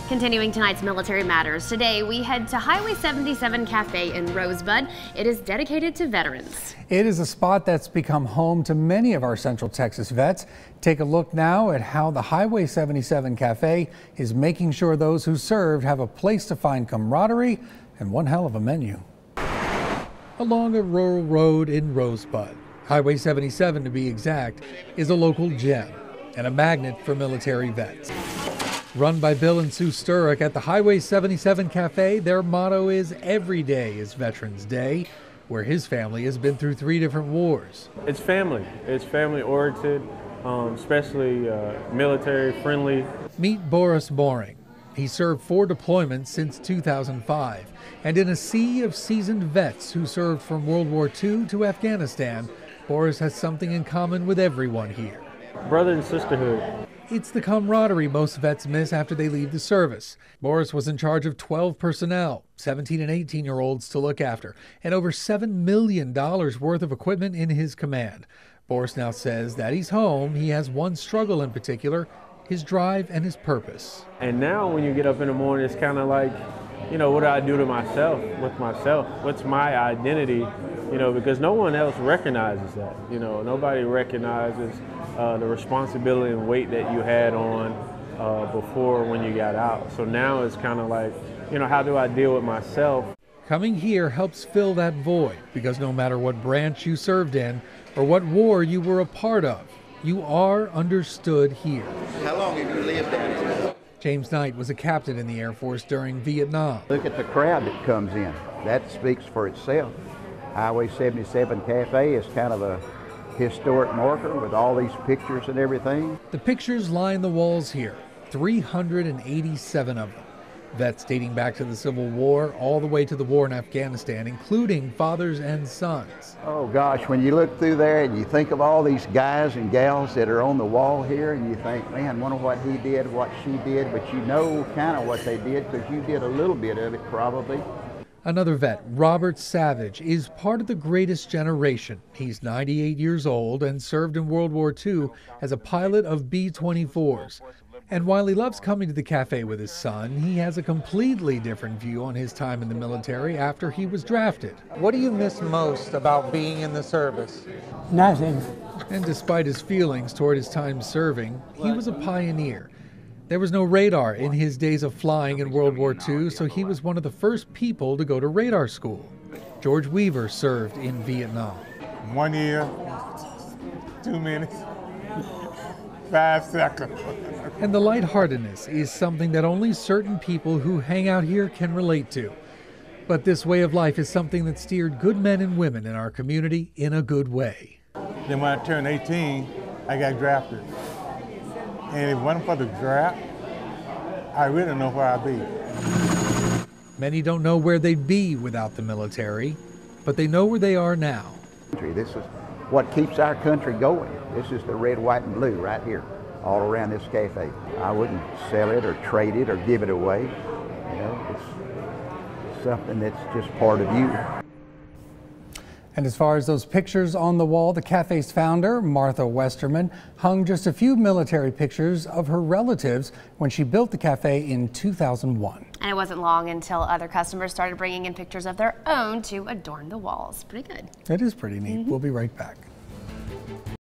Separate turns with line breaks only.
Continuing tonight's Military Matters, today we head to Highway 77 Cafe in Rosebud. It is dedicated to veterans. It is a spot that's become home to many of our Central Texas vets. Take a look now at how the Highway 77 Cafe is making sure those who served have a place to find camaraderie and one hell of a menu. Along a rural road in Rosebud, Highway 77 to be exact, is a local gem and a magnet for military vets. Run by Bill and Sue Sturrock at the Highway 77 Cafe, their motto is "Every day is Veterans Day," where his family has been through 3 different wars.
It's family. It's family-oriented, especially military-friendly.
Meet Boris Boring. He served 4 deployments since 2005, and in a sea of seasoned vets who served from World War II to Afghanistan, Boris has something in common with everyone here.
Brother and sisterhood.
It's the camaraderie most vets miss after they leave the service. Boris was in charge of 12 personnel, 17 and 18-year-olds to look after, and over $7 million worth of equipment in his command. Boris now says that he's home. He has one struggle in particular: his drive and his purpose.
And now when you get up in the morning, it's kind of like, you know, what do I do to myself, with myself? What's my identity? You know, because no one else recognizes that. You know, nobody recognizes the responsibility and weight that you had on before when you got out. So now it's kind of like, you know, how do I deal with myself?
Coming here helps fill that void, because no matter what branch you served in or what war you were a part of, you are understood here.
How long have you lived down here?
James Knight was a captain in the Air Force during Vietnam.
Look at the crowd that comes in. That speaks for itself. Highway 77 Cafe is kind of a historic marker with all these pictures and everything.
The pictures line the walls here, 387 of them. Vets dating back to the Civil War all the way to the war in Afghanistan, including fathers and sons.
Oh gosh, when you look through there and you think of all these guys and gals that are on the wall here, and you think, man, wonder what he did, what she did, but you know kind of what they did because you did a little bit of it probably.
Another vet, Robert Savage, is part of the greatest generation. He's 98 years old and served in World War II as a pilot of B-24s. And while he loves coming to the cafe with his son, he has a completely different view on his time in the military after he was drafted. What do you miss most about being in the service?
Nothing.
And despite his feelings toward his time serving, he was a pioneer. There was no radar in his days of flying in World War II, so he was one of the first people to go to radar school. George Weaver served in Vietnam.
1 year, 2 minutes, 5 seconds.
And the lightheartedness is something that only certain people who hang out here can relate to. But this way of life is something that steered good men and women in our community in a good way.
Then when I turned 18, I got drafted. And if it wasn't for the draft, I really don't know where I'd be.
Many don't know where they'd be without the military, but they know where they are now.
This is what keeps our country going. This is the red, white, and blue right here, all around this cafe. I wouldn't sell it or trade it or give it away. You know, it's something that's just part of you.
And as far as those pictures on the wall, the cafe's founder, Martha Westerman, hung just a few military pictures of her relatives when she built the cafe in 2001.
And it wasn't long until other customers started bringing in pictures of their own to adorn the walls. Pretty good.
It is pretty neat. We'll be right back.